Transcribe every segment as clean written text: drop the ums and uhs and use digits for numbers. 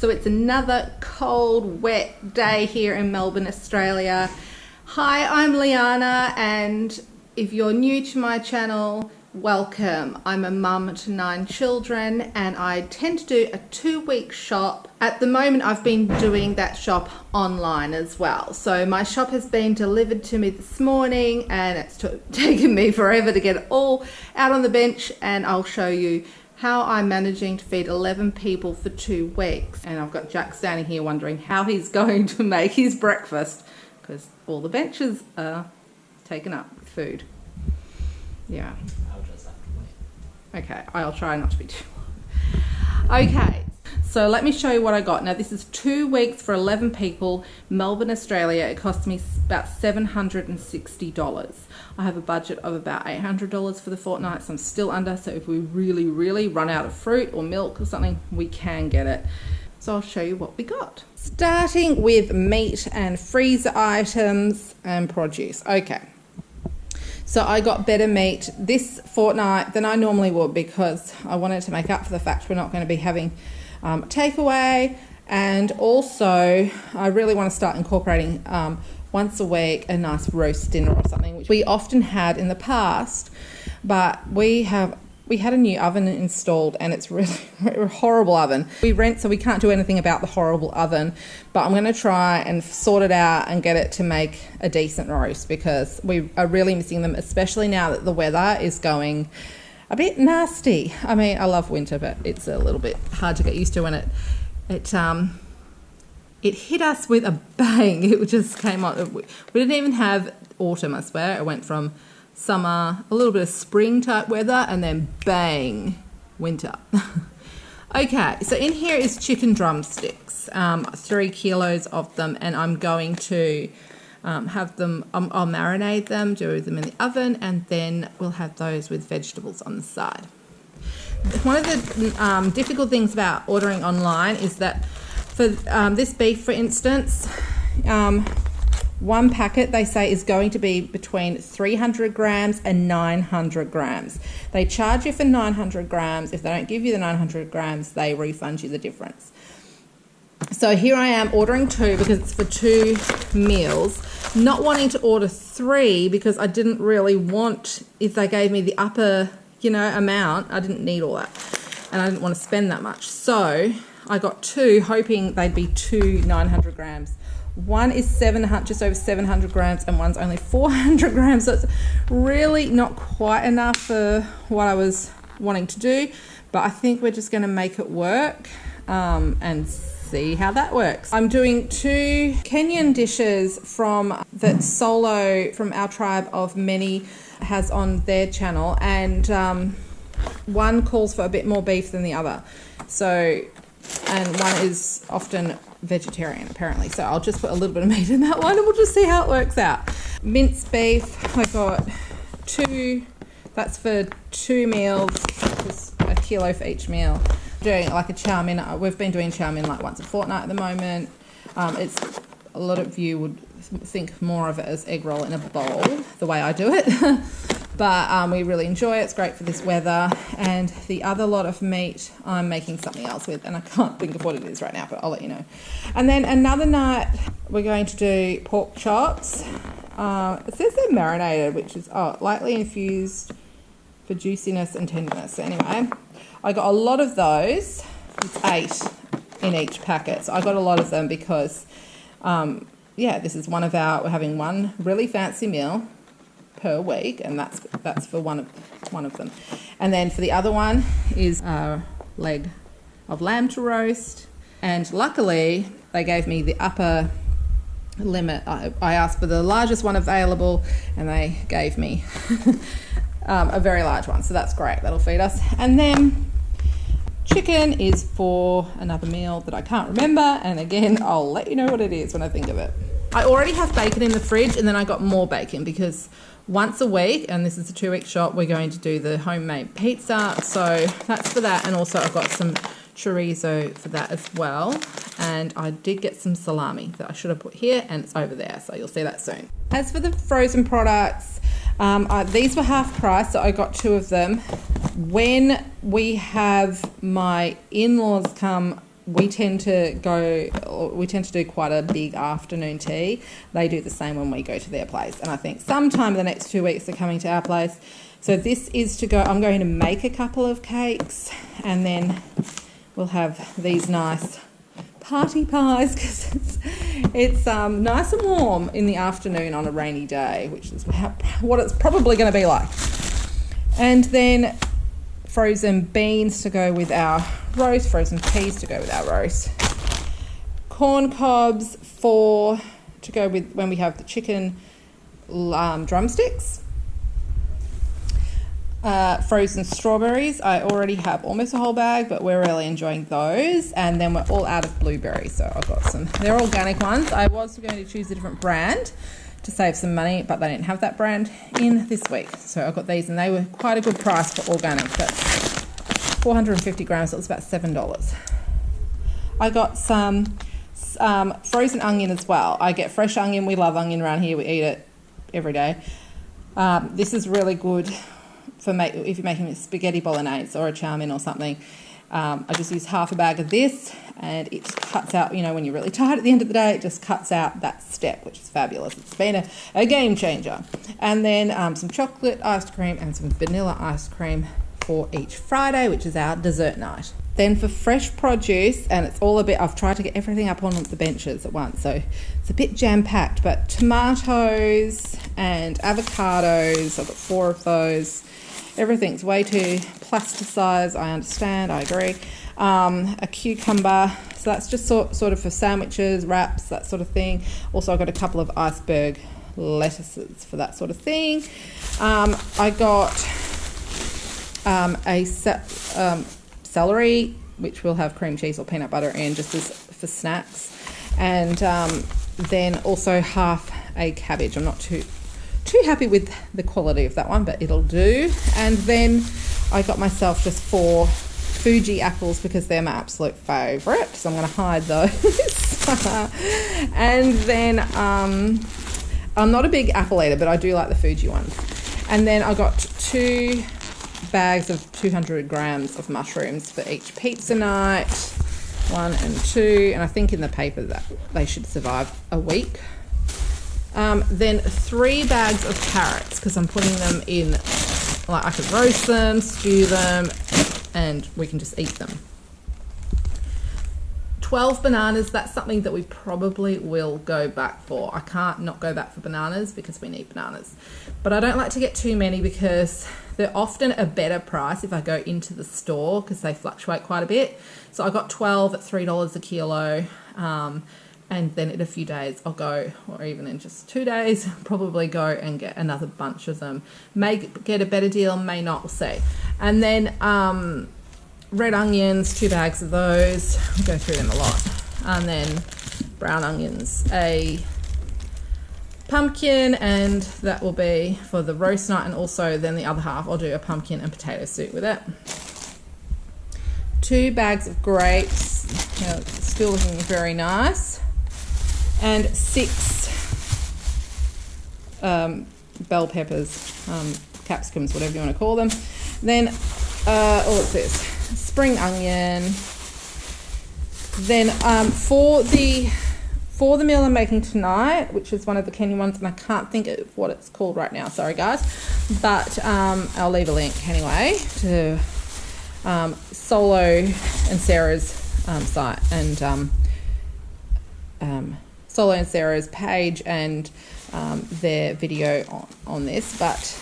So it's another cold, wet day here in Melbourne, Australia. Hi, I'm Liana, and if you're new to my channel, welcome. I'm a mum to 9 children and I tend to do a 2-week shop. At the moment I've been doing that shop online as well. So my shop has been delivered to me this morning and it's taken me forever to get it all out on the bench, and I'll show you how I'm managing to feed 11 people for 2 weeks. And I've got Jack standing here wondering how he's going to make his breakfast because all the benches are taken up with food. Yeah. Okay, I'll try not to be too long. Okay, so let me show you what I got. Now this is 2 weeks for 11 people, Melbourne, Australia. It cost me about $760. I have a budget of about $800 for the fortnight, so I'm still under. So if we really, really run out of fruit or milk or something, we can get it. So I'll show you what we got. Starting with meat and freezer items and produce. Okay. So I got better meat this fortnight than I normally would because I wanted to make up for the fact we're not going to be having takeaway, and also I really want to start incorporating once a week a nice roast dinner or something, which we often had in the past, but we had a new oven installed and it's really a horrible oven. We rent, so we can't do anything about the horrible oven, but I'm going to try and sort it out and get it to make a decent roast because we are really missing them, especially now that the weather is going a bit nasty. I mean, I love winter, but it's a little bit hard to get used to when it hit us with a bang. It just came on. We didn't even have autumn, I swear. It went from summer, a little bit of spring type weather, and then bang, winter. Okay, so in here is chicken drumsticks, 3 kilos of them, and I'm going to have them, I'll marinate them, do them in the oven, and then we'll have those with vegetables on the side. One of the difficult things about ordering online is that for this beef, for instance, one packet, they say, is going to be between 300 grams and 900 grams. They charge you for 900 grams. If they don't give you the 900 grams, they refund you the difference. So here I am ordering 2 because it's for 2 meals, not wanting to order 3 because I didn't really want, if they gave me the upper, amount, I didn't need all that. And I didn't want to spend that much. So I got 2, hoping they'd be 2 900 grams. One is just over 700 grams and one's only 400 grams. So it's really not quite enough for what I was wanting to do, but I think we're just going to make it work and see how that works. I'm doing 2 Kenyan dishes that Solo from our tribe of many has on their channel, and one calls for a bit more beef than the other. So, and one is often vegetarian apparently, so I'll just put a little bit of meat in that one and we'll just see how it works out. Minced beef, I got 2, that's for 2 meals, just a kilo for each meal. Doing like a chow mein, we've been doing chow mein like once a fortnight at the moment. It's a lot of you would think more of it as egg roll in a bowl, the way I do it. But we really enjoy it. It's great for this weather. And the other lot of meat I'm making something else with, and I can't think of what it is right now, but I'll let you know. And then another night we're going to do pork chops. It says they're marinated, which is lightly infused for juiciness and tenderness. So anyway, I got a lot of those. It's 8 in each packet. So I got a lot of them because, this is we're having one really fancy meal per week, and that's for one of them. And then for the other one is a leg of lamb to roast, and luckily they gave me the upper limit. I asked for the largest one available and they gave me a very large one, so that's great. That'll feed us. And then chicken is for another meal that I can't remember, and again I'll let you know what it is when I think of it. I already have bacon in the fridge, and then I got more bacon because once a week, and this is a 2-week shop, we're going to do the homemade pizza, so that's for that. And also I've got some chorizo for that as well, and I did get some salami that I should have put here, and it's over there, so you'll see that soon. As for the frozen products, these were half price, so I got 2 of them. When we have my in-laws come we tend to do quite a big afternoon tea. They do the same when we go to their place. And I think sometime in the next 2 weeks they're coming to our place. So this is to go, I'm going to make a couple of cakes and then we'll have these nice party pies because it's nice and warm in the afternoon on a rainy day, which is what it's probably going to be like. And then frozen beans to go with our roast, frozen peas to go with our roast, corn cobs to go with when we have the chicken drumsticks, frozen strawberries. I already have almost a whole bag, but we're really enjoying those. And then we're all out of blueberries, so I've got some. They're organic ones. I was going to choose a different brand to save some money, but they didn't have that brand in this week. So I got these and they were quite a good price for organic. That's 450 grams, so it was about $7. I got some frozen onion as well. I get fresh onion. We love onion around here. We eat it every day. This is really good for if you're making a spaghetti bolognese or a chow mein or something. I just use half a bag of this and it cuts out, when you're really tired at the end of the day, it just cuts out that step, which is fabulous. It's been a game changer. And then some chocolate ice cream and some vanilla ice cream for each Friday, which is our dessert night. Then for fresh produce, and it's all I've tried to get everything up on the benches at once, so it's a bit jam-packed, but tomatoes and avocados, I've got 4 of those. Everything's way too plasticized, I understand, I agree. A cucumber, so that's just sort of for sandwiches, wraps, that sort of thing. Also, I got a couple of iceberg lettuces for that sort of thing. I got celery, which will have cream cheese or peanut butter in, just as for snacks. And then also half a cabbage. I'm not too happy with the quality of that one, but it'll do. And then I got myself just 4 Fuji apples because they're my absolute favourite, so I'm going to hide those. And then I'm not a big apple eater, but I do like the Fuji ones. And then I got 2 bags of 200 grams of mushrooms for each pizza night, 1 and 2, and I think in the paper that they should survive a week. Then 3 bags of carrots because I'm putting them in, like I could roast them, stew them, and we can just eat them. 12 bananas, that's something that we probably will go back for. I can't not go back for bananas because we need bananas. But I don't like to get too many because they're often a better price if I go into the store because they fluctuate quite a bit. So I got 12 at $3 a kilo. And then in a few days I'll go, or even in just 2 days, probably go and get another bunch of them. May get a better deal, may not, we'll see. And then red onions, 2 bags of those. I'll go through them a lot. And then brown onions, a pumpkin, and that will be for the roast night. And also then the other half, I'll do a pumpkin and potato soup with it. 2 bags of grapes, still looking very nice. And 6 bell peppers, capsicums, whatever you want to call them. Then, what's this? Spring onion. Then for the meal I'm making tonight, which is one of the Kenyan ones, and I can't think of what it's called right now, sorry guys, but I'll leave a link anyway to Solo and Sarah's site and Solo and Sarah's page and their video on this, but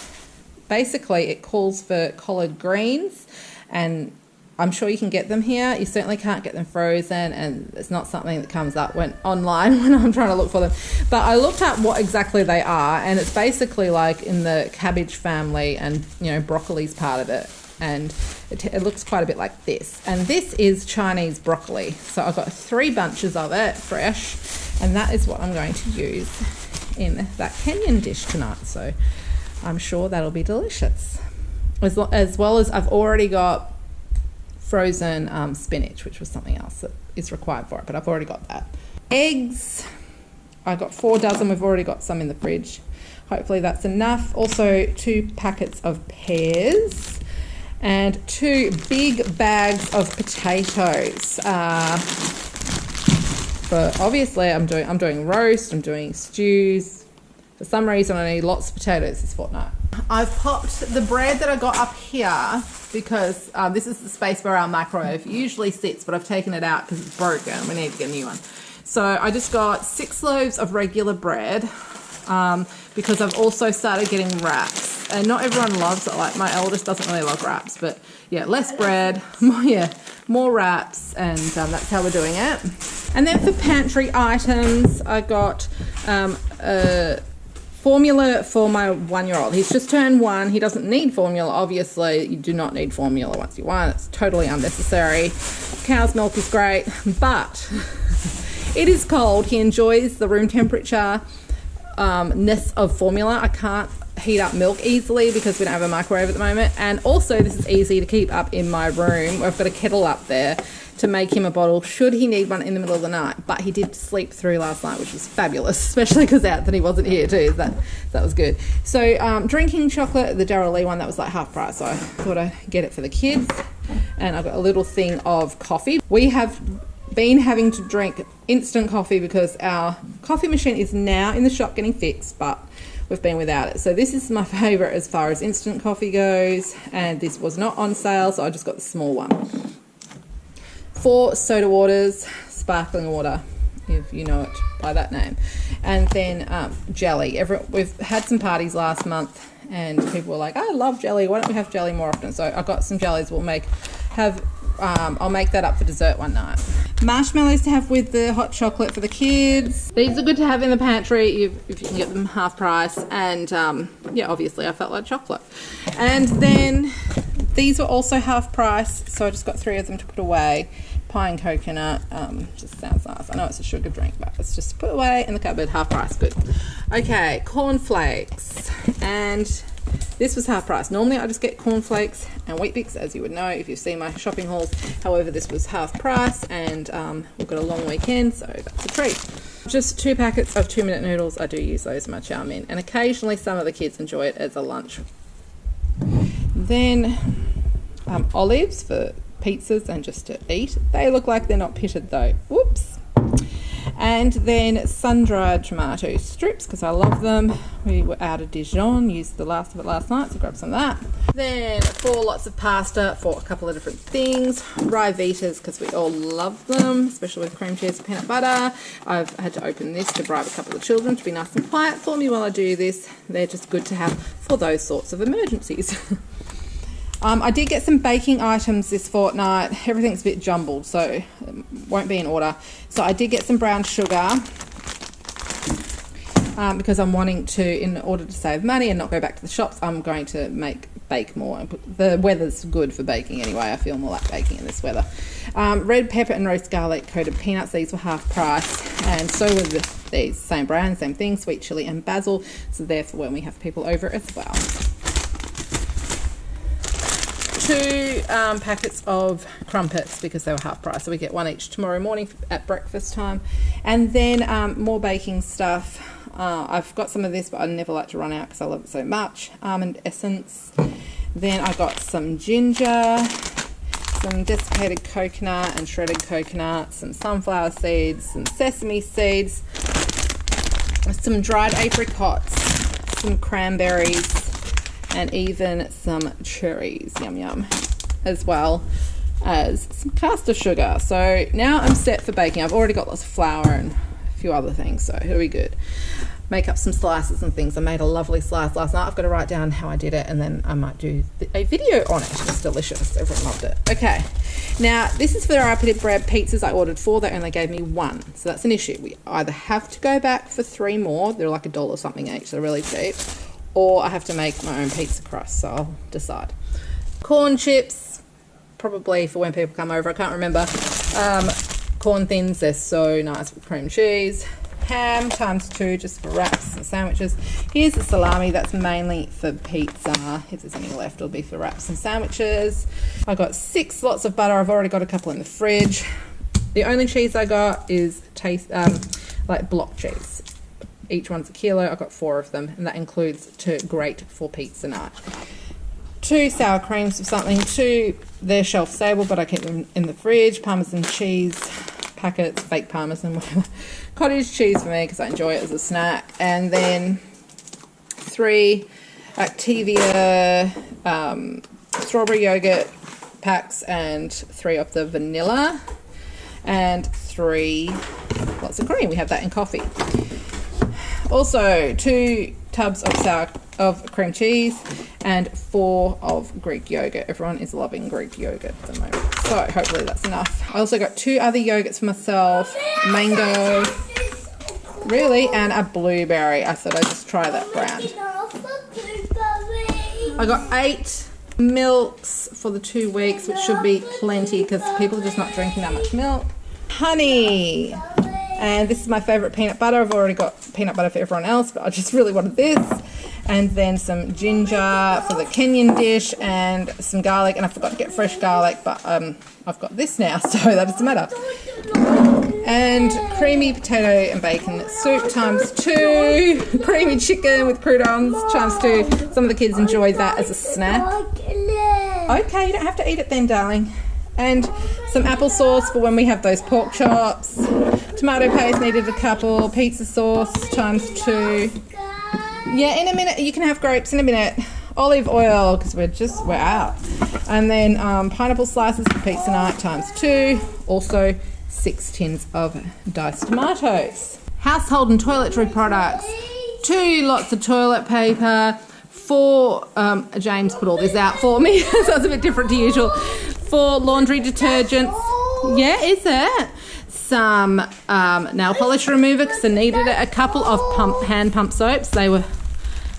basically it calls for collard greens, and I'm sure you can get them here. You certainly can't get them frozen, and it's not something that comes up online when I'm trying to look for them. But I looked up what exactly they are, and it's basically like in the cabbage family, and broccoli's part of it. And it looks quite a bit like this. And this is Chinese broccoli. So I've got 3 bunches of it, fresh. And that is what I'm going to use in that Kenyan dish tonight. So I'm sure that'll be delicious. As well as I've already got frozen spinach, which was something else that is required for it. But I've already got that. Eggs. I got 4 dozen. We've already got some in the fridge. Hopefully that's enough. Also 2 packets of pears. and 2 big bags of potatoes. But obviously I'm doing roast, I'm doing stews. For some reason I need lots of potatoes this fortnight. I've popped the bread that I got up here because this is the space where our microwave usually sits, but I've taken it out because it's broken. We need to get a new one. So I just got 6 loaves of regular bread because I've also started getting wraps. And not everyone loves it. Like my eldest doesn't really love wraps, but yeah, less bread, more wraps, and that's how we're doing it. And then for pantry items, I got formula for my 1-year-old. He's just turned 1. He doesn't need formula. Obviously, you do not need formula once you're 1. It's totally unnecessary. Cow's milk is great, but it is cold. He enjoys the room temperature ness of formula. I can't heat up milk easily because we don't have a microwave at the moment. And also, this is easy to keep up in my room. I've got a kettle up there to make him a bottle should he need one in the middle of the night. But he did sleep through last night, which was fabulous, especially because Anthony wasn't here too. That was good. So drinking chocolate, the Darryl Lee one, that was like half price, so I thought I'd get it for the kids. And I've got a little thing of coffee. We have been having to drink instant coffee because our coffee machine is now in the shop getting fixed, but we've been without it. So this is my favourite as far as instant coffee goes, and this was not on sale, so I just got the small one. 4 soda waters, sparkling water, if you know it by that name. And then jelly. We've had some parties last month and people were like, I love jelly, why don't we have jelly more often? So I got some jellies. I'll make that up for dessert one night. Marshmallows to have with the hot chocolate for the kids. These are good to have in the pantry if you can get them half price. And yeah, obviously I felt like chocolate. And then these were also half price, so I just got 3 of them to put away. Pie and coconut, just sounds nice. I know it's a sugar drink, but it's just put away in the cupboard, half price, good. Okay, cornflakes, and this was half price. Normally I just get cornflakes and Wheat Bix, as you would know if you've seen my shopping hauls. However, this was half price, and we've got a long weekend, so that's a treat. Just 2 packets of 2-minute noodles. I do use those in my chow mein, and occasionally some of the kids enjoy it as a lunch. Then olives for pizzas and just to eat. They look like they're not pitted though. Whoops. And then sun-dried tomato strips because I love them. We were out of Dijon, used the last of it last night, so grab some of that. Then 4 lots of pasta for a couple of different things. Rye Vitas because we all love them, especially with cream cheese and peanut butter. I've had to open this to bribe a couple of children to be nice and quiet for me while I do this. They're just good to have for those sorts of emergencies. I did get some baking items this fortnight. Everything's a bit jumbled, so it won't be in order. So I did get some brown sugar because I'm wanting to, in order to save money and not go back to the shops, I'm going to bake more. The weather's good for baking anyway. I feel more like baking in this weather. Red pepper and roast garlic coated peanuts. These were half price, and so were these. Same brand, same thing, sweet chili and basil. So they're for when we have people over as well. 2 packets of crumpets because they were half price, so we get 1 each tomorrow morning at breakfast time. And then more baking stuff. I've got some of this, but I never like to run out because I love it so much. Almond essence. Then I got some ginger, some desiccated coconut and shredded coconut, some sunflower seeds, some sesame seeds, some dried apricots, some cranberries, and even some cherries, yum yum, as well as some caster sugar. So now I'm set for baking. I've already got lots of flour and a few other things, so it'll be good. Make up some slices and things. I made a lovely slice last night. I've got to write down how I did it, and then I might do a video on it. It's delicious. Everyone loved it. Okay, now this is for the rapid bread pizzas. I ordered 4. They only gave me 1, so that's an issue. We either have to go back for 3 more. They're like $1 something each. They're really cheap. Or I have to make my own pizza crust, so I'll decide. Corn chips, probably for when people come over, I can't remember. Corn thins, they're so nice with cream cheese. Ham ×2 just for wraps and sandwiches. Here's the salami, that's mainly for pizza. If there's any left, it'll be for wraps and sandwiches. I got 6 lots of butter. I've already got a couple in the fridge. The only cheese I got is like block cheese. Each one's a kilo. I've got 4 of them, and that includes to grate for pizza night. 2 sour creams of something. 2, they're shelf stable, but I keep them in the fridge. Parmesan cheese packets, fake parmesan, whatever. Cottage cheese for me because I enjoy it as a snack. And then 3 Activia strawberry yogurt packs and 3 of the vanilla. And 3 lots of cream. We have that in coffee. Also 2 tubs of cream cheese and 4 of Greek yogurt. Everyone is loving Greek yogurt at the moment, so hopefully that's enough. I also got 2 other yogurts for myself, mango, really, and a blueberry. I thought I'd just try that brand. I got 8 milks for the 2 weeks, which should be plenty because people are just not drinking that much milk. Honey, and this is my favourite peanut butter. I've already got peanut butter for everyone else, but I just really wanted this. And then some ginger for the Kenyan dish and some garlic. And I forgot to get fresh garlic, but I've got this now, so that doesn't matter. And creamy potato and bacon soup times 2. Creamy chicken with croutons times 2. Some of the kids enjoy that as a snack. Okay, you don't have to eat it then, darling. And some applesauce for when we have those pork chops. Tomato paste, needed a couple. Pizza sauce times 2. Yeah, in a minute. You can have grapes in a minute. Olive oil because we're out. And then pineapple slices for pizza night times 2. Also 6 tins of diced tomatoes. Household and toiletry products. 2 lots of toilet paper. 4, James put all this out for me, so it's a bit different to usual. 4 laundry detergents. Yeah, is it? Some nail polish remover because I needed it. A couple of hand pump soaps. They were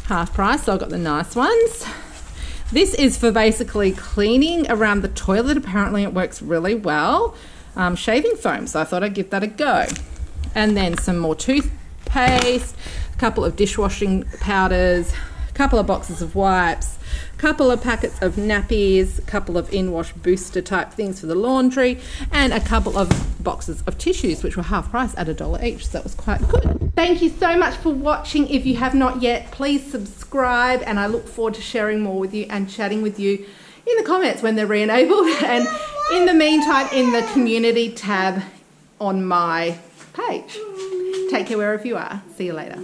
half price, so I got the nice ones. This is for basically cleaning around the toilet. Apparently it works really well. Shaving foam, so I thought I'd give that a go. And then some more toothpaste, a couple of dishwashing powders, a couple of boxes of wipes, a couple of packets of nappies, a couple of in-wash booster type things for the laundry, and a couple of boxes of tissues, which were half price at $1 each, so that was quite good. Thank you so much for watching. If you have not yet, please subscribe, and I look forward to sharing more with you and chatting with you in the comments when they're re-enabled, and in the meantime in the community tab on my page. Take care wherever you are. See you later.